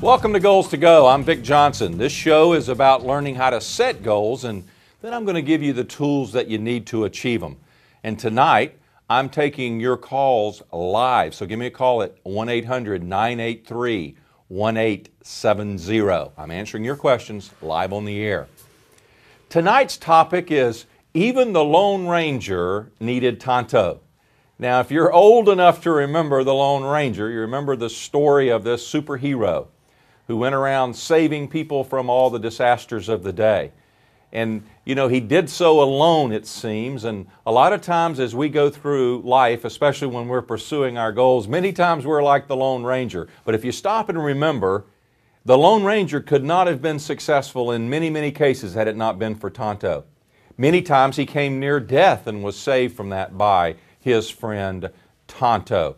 Welcome to Goals to Go. I'm Vic Johnson. This show is about learning how to set goals, and then I'm going to give you the tools that you need to achieve them. And tonight, I'm taking your calls live. So give me a call at 1-800-983-1870. I'm answering your questions live on the air. Tonight's topic is, even the Lone Ranger needed Tonto. Now, if you're old enough to remember the Lone Ranger, you remember the story of this superhero who went around saving people from all the disasters of the day. And, you know, he did so alone, it seems, and a lot of times as we go through life, especially when we're pursuing our goals, many times we're like the Lone Ranger. But if you stop and remember, the Lone Ranger could not have been successful in many, many cases had it not been for Tonto. Many times he came near death and was saved from that by his friend Tonto.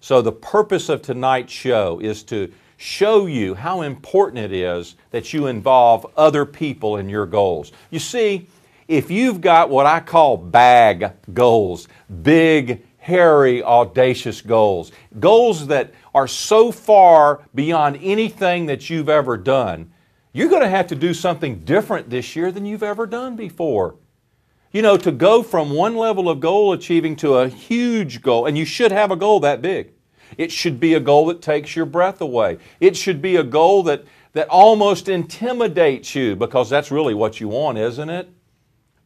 So the purpose of tonight's show is to show you how important it is that you involve other people in your goals. You see, if you've got what I call bag goals, big, hairy, audacious goals, goals that are so far beyond anything that you've ever done, you're going to have to do something different this year than you've ever done before. You know, to go from one level of goal achieving to a huge goal, and you should have a goal that big. It should be a goal that takes your breath away. It should be a goal that almost intimidates you, because that's really what you want, isn't it?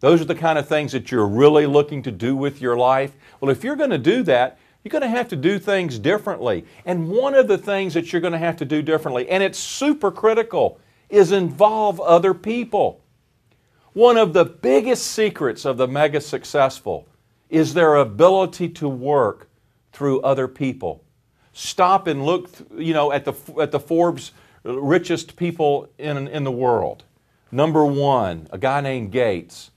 Those are the kind of things that you're really looking to do with your life. Well, if you're going to do that, you're going to have to do things differently. And one of the things that you're going to have to do differently, and it's super critical, is involve other people. One of the biggest secrets of the mega successful is their ability to work through other people. Stop and look, you know, at the Forbes richest people in the world. Number one, a guy named Gates.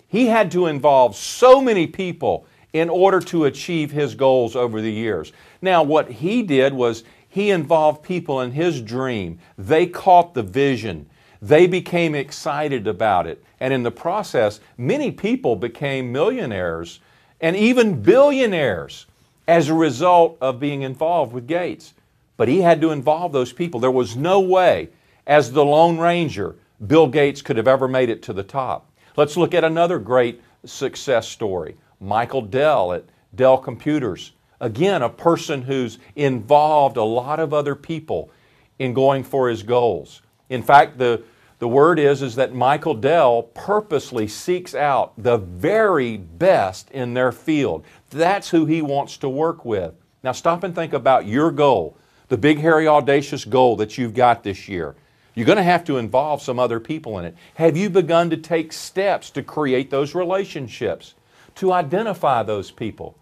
He had to involve so many people in order to achieve his goals over the years. Now, what he did was he involved people in his dream. They caught the vision. They became excited about it. And in the process, many people became millionaires and even billionaires as a result of being involved with Gates. But he had to involve those people. There was no way, as the Lone Ranger, Bill Gates could have ever made it to the top. Let's look at another great success story. Michael Dell at Dell Computers. Again, a person who's involved a lot of other people in going for his goals. In fact, the word is that Michael Dell purposely seeks out the very best in their field. That's who he wants to work with. Now stop and think about your goal, the big, hairy, audacious goal that you've got this year. You're going to have to involve some other people in it. Have you begun to take steps to create those relationships, to identify those people?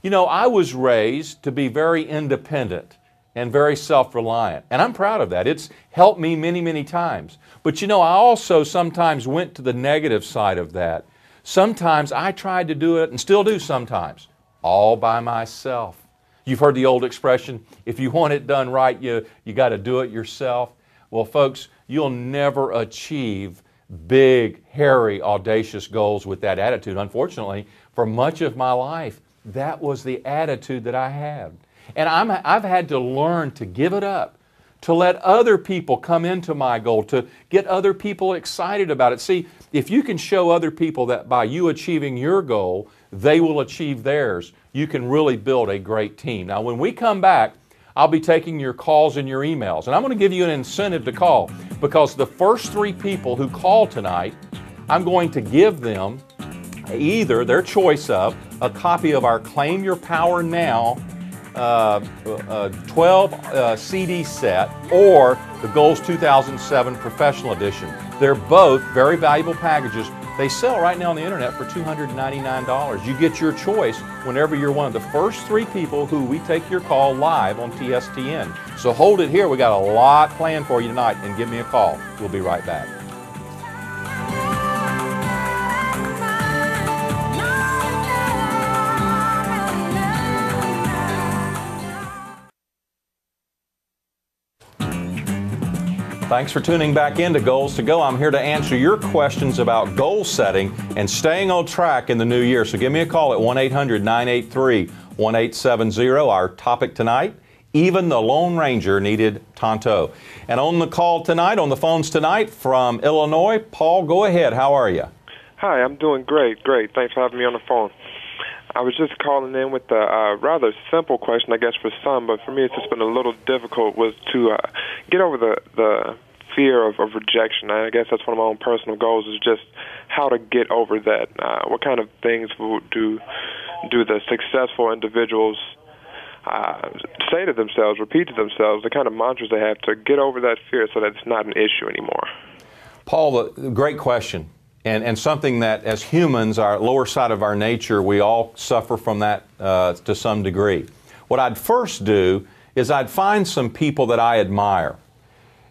You know, I was raised to be very independent and very self-reliant. And I'm proud of that. It's helped me many, many times. But you know, I also sometimes went to the negative side of that. Sometimes I tried to do it, and still do sometimes, all by myself. You've heard the old expression, if you want it done right, you got to do it yourself. Well, folks, you'll never achieve big, hairy, audacious goals with that attitude. Unfortunately, for much of my life, that was the attitude that I had. And I've had to learn to give it up, to let other people come into my goal, to get other people excited about it. See, if you can show other people that by you achieving your goal, they will achieve theirs, you can really build a great team. Now, when we come back, I'll be taking your calls and your emails. And I'm going to give you an incentive to call, because the first 3 people who call tonight, I'm going to give them either their choice of a copy of our Claim Your Power Now 12 CD set or the Goals 2007 Professional Edition. They're both very valuable packages. They sell right now on the internet for $299. You get your choice whenever you're one of the first 3 people who we take your call live on TSTN. So hold it here. We got a lot planned for you tonight, and give me a call. We'll be right back. Thanks for tuning back in to Goals to Go. I'm here to answer your questions about goal setting and staying on track in the new year. So give me a call at 1-800-983-1870. Our topic tonight, Even the Lone Ranger needed Tonto. And on the call tonight, on the phones tonight from Illinois, Paul, go ahead. How are you? Hi, I'm doing great. Thanks for having me on the phone. I was just calling in with a rather simple question, I guess, for some, but for me it's just been a little difficult, was to get over the fear of rejection. I guess that's one of my own personal goals, is just how to get over that. What kind of things do the successful individuals say to themselves, repeat to themselves, the kind of mantras they have to get over that fear so that it's not an issue anymore? Paul, great question. And something that, as humans, our lower side of our nature, we all suffer from that to some degree. What I'd first do is I'd find some people that I admire.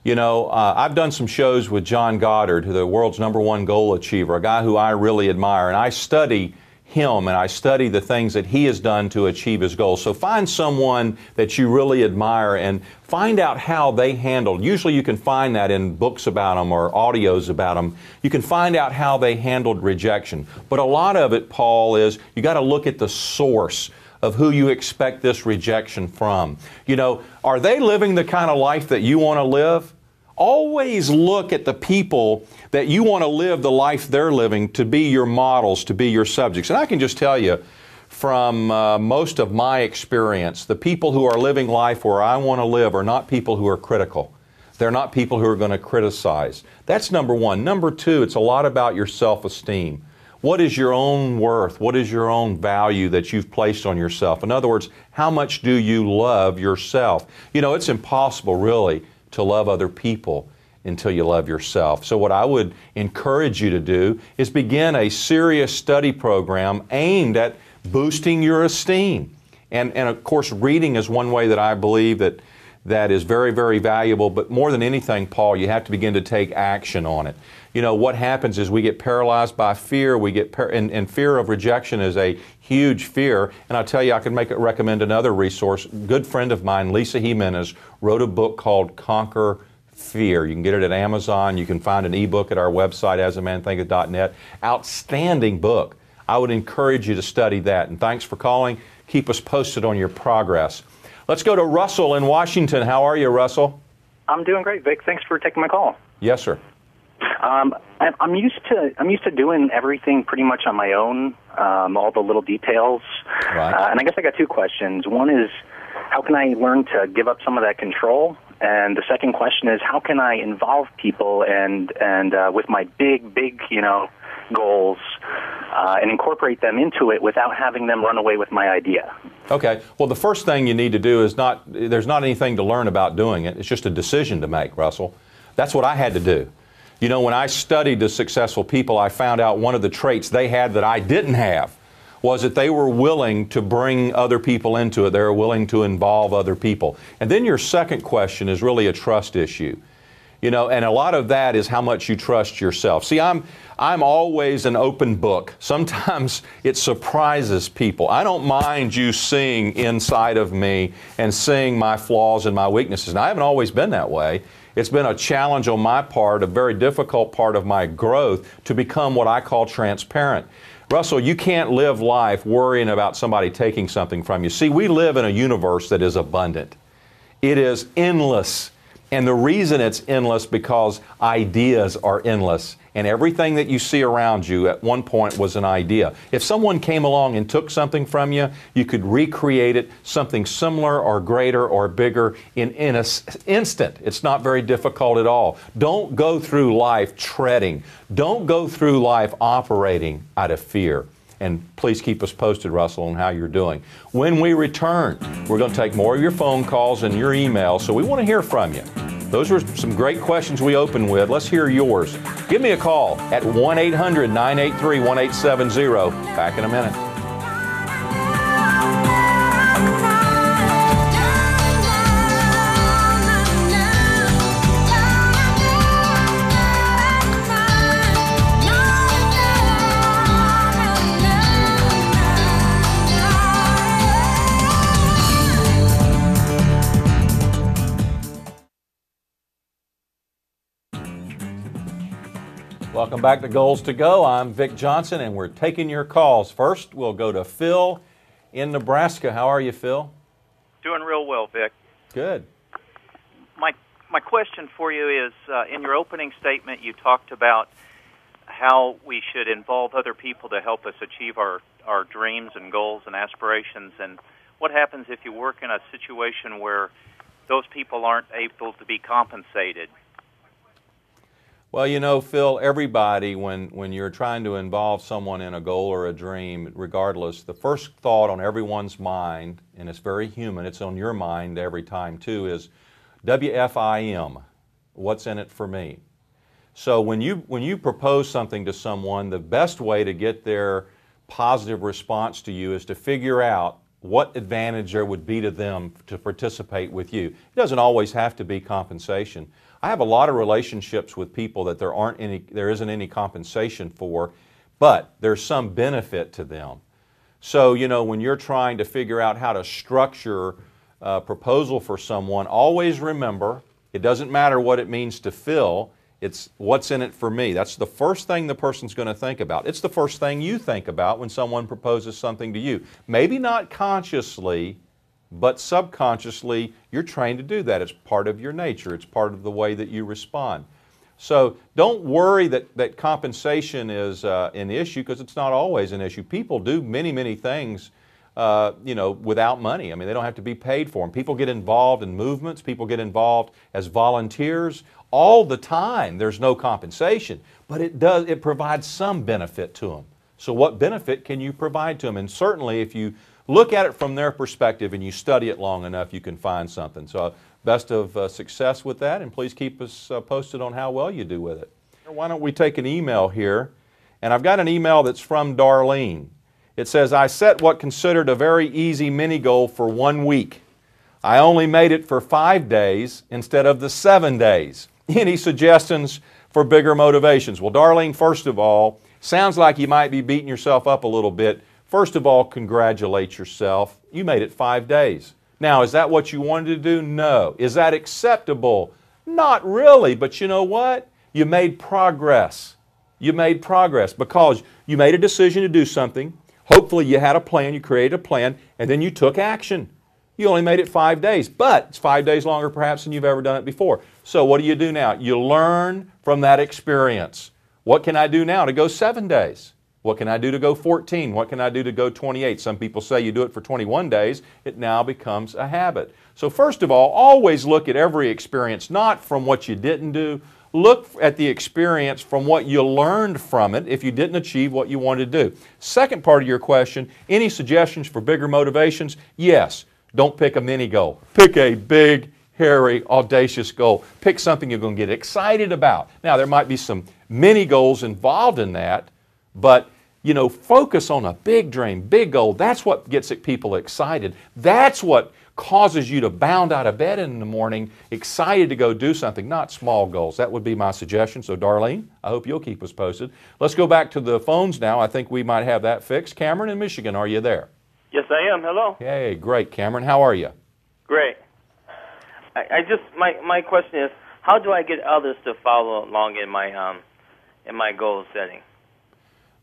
You know, I've done some shows with John Goddard, the world's #1 goal achiever, a guy who I really admire, and I study him and I study the things that he has done to achieve his goals. So find someone that you really admire and find out how they handled. Usually you can find that in books about them or audios about them. You can find out how they handled rejection. But a lot of it, Paul, is you got to look at the source of who you expect this rejection from. You know, are they living the kind of life that you want to live? Always look at the people that you want to live the life they're living to be your models, to be your subjects. And I can just tell you from most of my experience, the people who are living life where I want to live are not people who are critical. They're not people who are going to criticize. That's number one. Number two, it's a lot about your self-esteem. What is your own worth? What is your own value that you've placed on yourself? In other words, how much do you love yourself? You know, it's impossible really to love other people until you love yourself. So what I would encourage you to do is begin a serious study program aimed at boosting your esteem. And of course, reading is one way that I believe that is very, very valuable. But more than anything, Paul, you have to begin to take action on it. You know, what happens is we get paralyzed by fear. We get and fear of rejection is a huge fear. And I'll tell you, I can recommend another resource. A good friend of mine, Lisa Jimenez, wrote a book called Conquer Fear. You can get it at Amazon. You can find an ebook at our website, asamanthinketh.net. Outstanding book. I would encourage you to study that. And thanks for calling. Keep us posted on your progress. Let's go to Russell in Washington. How are you, Russell? I'm doing great, Vic. Thanks for taking my call. Yes, sir. I'm used to doing everything pretty much on my own, all the little details. Right. And I guess I got two questions. One is, how can I learn to give up some of that control? And the second question is, how can I involve people and with my big goals and incorporate them into it without having them run away with my idea? Okay. Well, the first thing you need to do is there's not anything to learn about doing it. It's just a decision to make, Russell. That's what I had to do. You know, when I studied the successful people, I found out one of the traits they had that I didn't have was that they were willing to bring other people into it. They were willing to involve other people. And then your second question is really a trust issue. You know, and a lot of that is how much you trust yourself. See, I'm always an open book. Sometimes it surprises people. I don't mind you seeing inside of me and seeing my flaws and my weaknesses. And I haven't always been that way. It's been a challenge on my part, a very difficult part of my growth, to become what I call transparent. Russell, you can't live life worrying about somebody taking something from you. See, we live in a universe that is abundant. It is endless. And the reason it's endless because ideas are endless. And everything that you see around you at one point was an idea. If someone came along and took something from you, you could recreate it, something similar or greater or bigger in an instant. It's not very difficult at all. Don't go through life treading. Don't go through life operating out of fear. And please keep us posted, Russell, on how you're doing. When we return, we're going to take more of your phone calls and your emails, so we want to hear from you. Those were some great questions we opened with. Let's hear yours. Give me a call at 1-800-983-1870. Back in a minute. Welcome back to Goals to Go. I'm Vic Johnson, and we're taking your calls. First, we'll go to Phil in Nebraska. How are you, Phil? Doing real well, Vic. Good. My question for you is, in your opening statement, you talked about how we should involve other people to help us achieve our dreams and goals and aspirations. And what happens if you work in a situation where those people aren't able to be compensated? Well, you know, Phil, everybody, when you're trying to involve someone in a goal or a dream, regardless, the first thought on everyone's mind, and it's very human, it's on your mind every time too, is WFIM, what's in it for me? So when you propose something to someone, the best way to get their positive response to you is to figure out what advantage there would be to them to participate with you. It doesn't always have to be compensation. I have a lot of relationships with people that there isn't any compensation for, but there's some benefit to them. So, you know, when you're trying to figure out how to structure a proposal for someone, always remember, it doesn't matter what it means to Phil, it's what's in it for me. That's the first thing the person's going to think about. It's the first thing you think about when someone proposes something to you. Maybe not consciously, but subconsciously, you're trained to do that. It's part of your nature. It's part of the way that you respond. So don't worry that compensation is an issue, because it's not always an issue. People do many, many things you know, without money. I mean, they don't have to be paid for them. People get involved in movements. People get involved as volunteers all the time. There's no compensation, but it provides some benefit to them. So what benefit can you provide to them? And certainly if you look at it from their perspective and you study it long enough, you can find something. So best of success with that, and please keep us posted on how well you do with it. Why don't we take an email here? And I've got an email that's from Darlene. It says, I set what considered a very easy mini goal for 1 week. I only made it for 5 days instead of the 7 days. Any suggestions for bigger motivations? Well, Darlene, first of all, sounds like you might be beating yourself up a little bit. First of all, congratulate yourself. You made it 5 days. Now, is that what you wanted to do? No. Is that acceptable? Not really, but you know what? You made progress. You made progress because you made a decision to do something. Hopefully you had a plan, you created a plan, and then you took action. You only made it 5 days, but it's 5 days longer perhaps than you've ever done it before. So what do you do now? You learn from that experience. What can I do now to go 7 days? What can I do to go 14? What can I do to go 28? Some people say you do it for 21 days. It now becomes a habit. So first of all, always look at every experience, not from what you didn't do. Look at the experience from what you learned from it if you didn't achieve what you wanted to do. Second part of your question, any suggestions for bigger motivations? Yes. Don't pick a mini goal. Pick a big, hairy, audacious goal. Pick something you're going to get excited about. Now, there might be some mini goals involved in that, but you know, focus on a big dream, big goal. That's what gets people excited. That's what causes you to bound out of bed in the morning, excited to go do something, not small goals. That would be my suggestion. So, Darlene, I hope you'll keep us posted. Let's go back to the phones now. I think we might have that fixed. Cameron in Michigan, are you there? Yes, I am. Hello. Hey, great, Cameron. How are you? Great. My question is, how do I get others to follow along in my goal setting?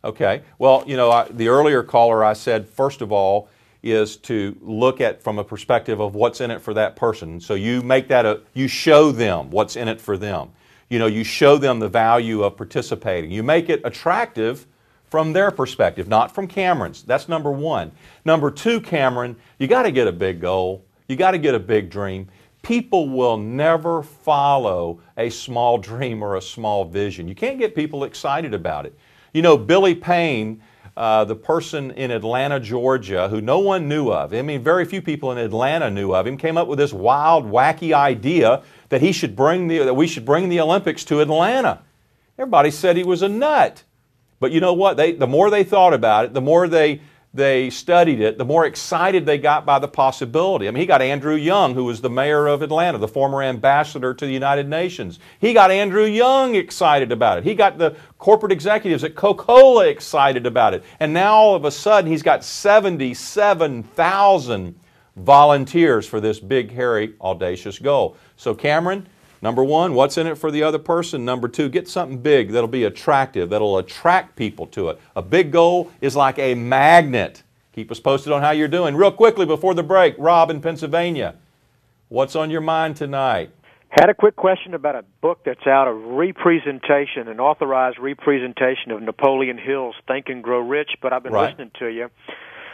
Okay. Well, you know, the earlier caller, I said, first of all, is to look at from a perspective of what's in it for that person. So you make that you show them what's in it for them. You know, you show them the value of participating. You make it attractive from their perspective, not from Cameron's. That's number one. Number two, Cameron, you got to get a big goal. You got to get a big dream. People will never follow a small dream or a small vision. You can't get people excited about it. You know, Billy Payne, the person in Atlanta, Georgia, who no one knew of, I mean, very few people in Atlanta knew of him, came up with this wild, wacky idea that we should bring the Olympics to Atlanta. Everybody said he was a nut. But you know what? The more they thought about it, the more they studied it, the more excited they got by the possibility. I mean, he got Andrew Young, who was the mayor of Atlanta, the former ambassador to the United Nations. He got Andrew Young excited about it. He got the corporate executives at Coca-Cola excited about it. And now all of a sudden, he's got 77,000 volunteers for this big, hairy, audacious goal. So Cameron, number one, what's in it for the other person? Number two, get something big that'll be attractive, that'll attract people to it. A big goal is like a magnet. Keep us posted on how you're doing. Real quickly before the break, Rob in Pennsylvania. What's on your mind tonight? Had a quick question about a book that's out, a representation, an authorized representation of Napoleon Hill's Think and Grow Rich, but I've been listening to you.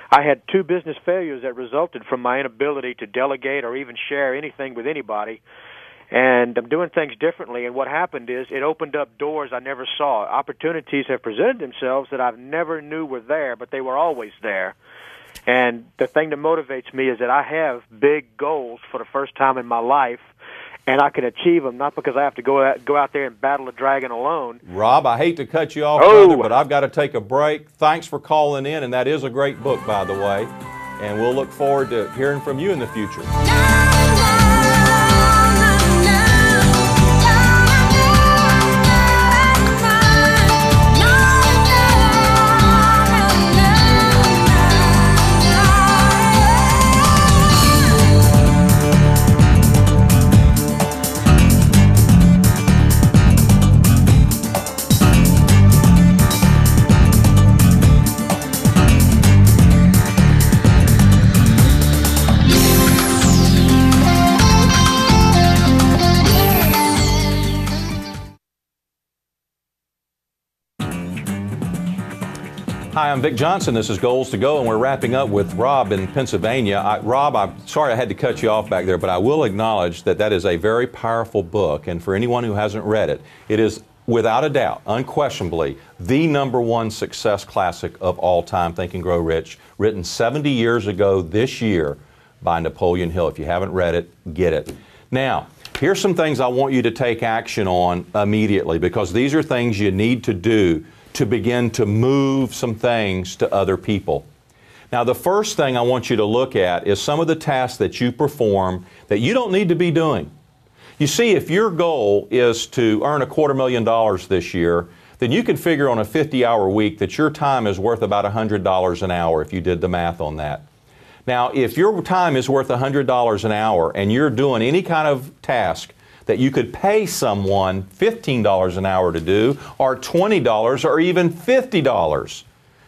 I had 2 business failures that resulted from my inability to delegate or even share anything with anybody, and I'm doing things differently, and what happened is it opened up doors I never saw. Opportunities have presented themselves that I've never knew were there, but they were always there. And the thing that motivates me is that I have big goals for the first time in my life, and I can achieve them, not because I have to go out there and battle a dragon alone. Rob, I hate to cut you off, brother, but I've got to take a break. Thanks for calling in, and that is a great book, by the way. And we'll look forward to hearing from you in the future. Hi, I'm Vic Johnson. This is Goals to Go, and we're wrapping up with Rob in Pennsylvania. Rob, I'm sorry I had to cut you off back there, but I will acknowledge that that is a very powerful book, and for anyone who hasn't read it, it is without a doubt, unquestionably, the #1 success classic of all time, Think and Grow Rich, written 70 years ago this year by Napoleon Hill. If you haven't read it, get it. Now, here's some things I want you to take action on immediately, because these are things you need to do to begin to move some things to other people. Now, the first thing I want you to look at is some of the tasks that you perform that you don't need to be doing. You see, if your goal is to earn $250,000 this year, then you can figure on a 50-hour week that your time is worth about $100 an hour if you did the math on that. Now, if your time is worth $100 an hour and you're doing any kind of task that you could pay someone $15 an hour to do, or $20, or even $50,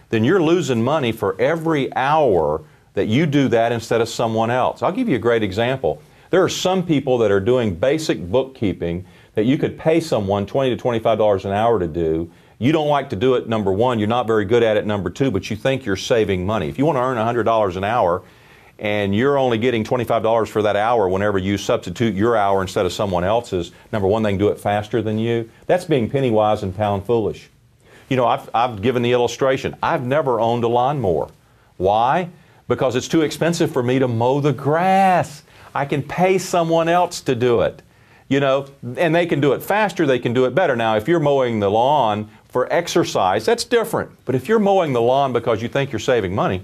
then you're losing money for every hour that you do that instead of someone else. I'll give you a great example. There are some people that are doing basic bookkeeping that you could pay someone $20 to $25 an hour to do. You don't like to do it, number one. You're not very good at it, number two, but you think you're saving money. If you want to earn $100 an hour, and you're only getting $25 for that hour whenever you substitute your hour instead of someone else's, number one, they can do it faster than you. That's being penny wise and pound foolish. You know, I've given the illustration. I've never owned a lawnmower. Why? Because it's too expensive for me to mow the grass. I can pay someone else to do it. You know, and they can do it faster, they can do it better. Now, if you're mowing the lawn for exercise, that's different. But if you're mowing the lawn because you think you're saving money,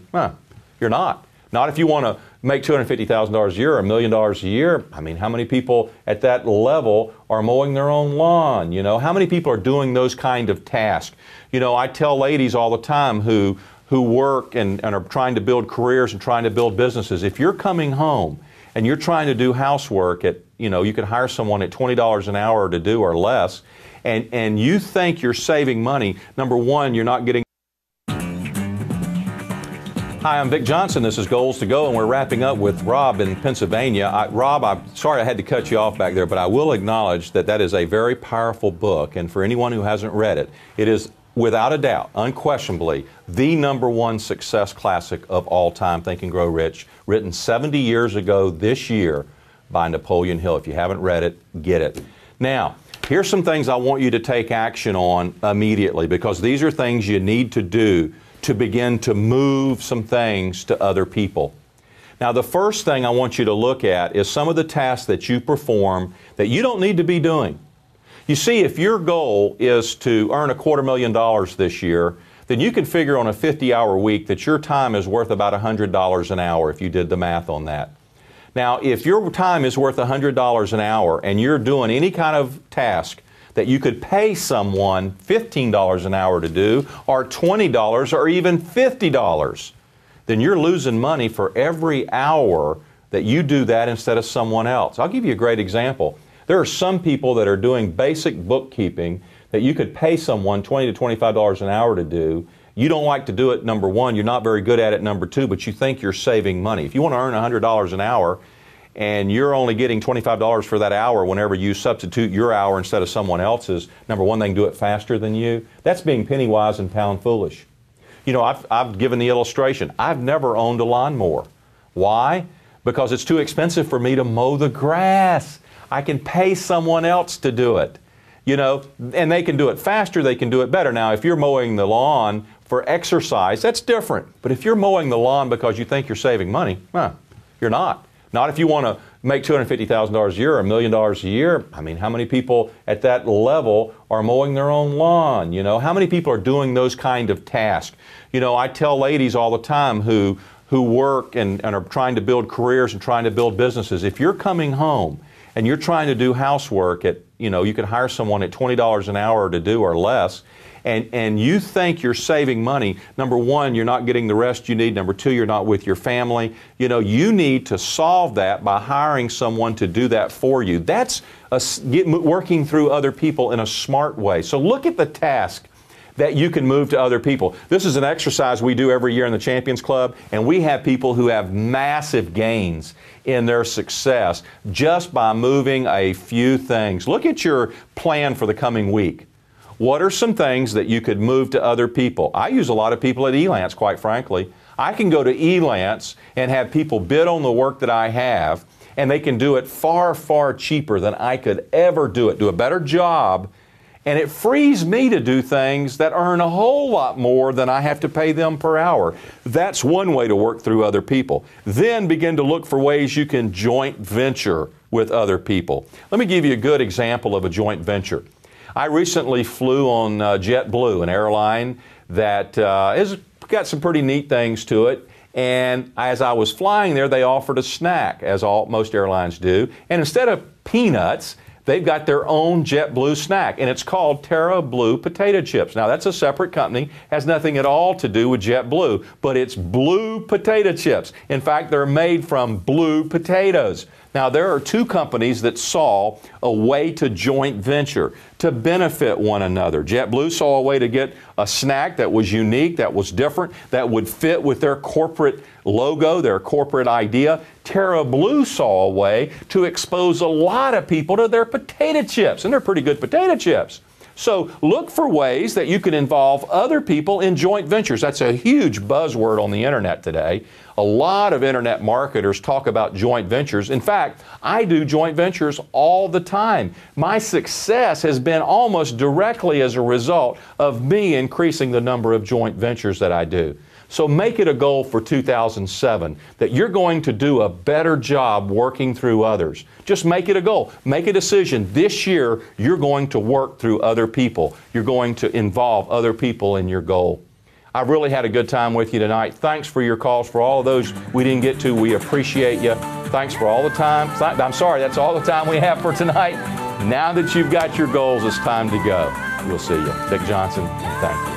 you're not. Not if you want to make $250,000 a year or $1 million a year. I mean, how many people at that level are mowing their own lawn? You know, how many people are doing those kind of tasks? You know, I tell ladies all the time who work and are trying to build careers and trying to build businesses, if you're coming home and you're trying to do housework at, you know, you could hire someone at $20 an hour to do or less, and you think you're saving money, number one, you're not getting. Hi, I'm Vic Johnson. This is Goals to Go, and we're wrapping up with Rob in Pennsylvania. Rob, I'm sorry I had to cut you off back there, but I will acknowledge that that is a very powerful book, and for anyone who hasn't read it, it is without a doubt, unquestionably, the #1 success classic of all time, Think and Grow Rich, written 70 years ago this year by Napoleon Hill. If you haven't read it, get it. Now, here's some things I want you to take action on immediately, because these are things you need to do to begin to move some things to other people. Now, the first thing I want you to look at is some of the tasks that you perform that you don't need to be doing. You see, if your goal is to earn $250,000 this year, then you can figure on a 50-hour week that your time is worth about $100 an hour if you did the math on that. Now, if your time is worth $100 an hour and you're doing any kind of task that you could pay someone $15 an hour to do, or $20, or even $50, then you're losing money for every hour that you do that instead of someone else. I'll give you a great example. There are some people that are doing basic bookkeeping that you could pay someone $20 to $25 an hour to do. You don't like to do it, number one, you're not very good at it, number two, but you think you're saving money. If you want to earn $100 an hour, and you're only getting $25 for that hour whenever you substitute your hour instead of someone else's, number one, they can do it faster than you. That's being penny wise and pound foolish. You know, I've given the illustration. I've never owned a lawnmower. Why? Because it's too expensive for me to mow the grass. I can pay someone else to do it. You know, and they can do it faster, they can do it better. Now, if you're mowing the lawn for exercise, that's different. But if you're mowing the lawn because you think you're saving money, you're not. Not if you want to make $250,000 a year or $1 million a year. I mean, how many people at that level are mowing their own lawn? You know, how many people are doing those kind of tasks? You know, I tell ladies all the time who work and are trying to build careers and trying to build businesses, if you're coming home and you're trying to do housework at, you know, you could hire someone at $20 an hour to do or less, and you think you're saving money, number one, you're not getting the rest you need. Number two, you're not with your family. You know, you need to solve that by hiring someone to do that for you. That's working through other people in a smart way. So look at the task that you can move to other people. This is an exercise we do every year in the Champions Club, and we have people who have massive gains in their success just by moving a few things. Look at your plan for the coming week. What are some things that you could move to other people? I use a lot of people at Elance, quite frankly. I can go to Elance and have people bid on the work that I have, and they can do it far, far cheaper than I could ever do it, do a better job, and it frees me to do things that earn a whole lot more than I have to pay them per hour. That's one way to work through other people. Then begin to look for ways you can joint venture with other people. Let me give you a good example of a joint venture. I recently flew on JetBlue, an airline that has got some pretty neat things to it. And as I was flying there, they offered a snack, as most airlines do. And instead of peanuts, they've got their own JetBlue snack, and it's called Terra Blue Potato Chips. Now, that's a separate company, has nothing at all to do with JetBlue, but it's blue potato chips. In fact, they're made from blue potatoes. Now, there are two companies that saw a way to joint venture, to benefit one another. JetBlue saw a way to get a snack that was unique, that was different, that would fit with their corporate logo, their corporate idea. Terra Blue saw a way to expose a lot of people to their potato chips, and they're pretty good potato chips. So look for ways that you can involve other people in joint ventures. That's a huge buzzword on the internet today. A lot of internet marketers talk about joint ventures. In fact, I do joint ventures all the time. My success has been almost directly as a result of me increasing the number of joint ventures that I do. So make it a goal for 2007 that you're going to do a better job working through others. Just make it a goal. Make a decision. This year, you're going to work through other people. You're going to involve other people in your goal. I've really had a good time with you tonight. Thanks for your calls. For all of those we didn't get to, we appreciate you. Thanks for all the time. I'm sorry, that's all the time we have for tonight. Now that you've got your goals, it's time to go. We'll see you. Dick Johnson, thank you.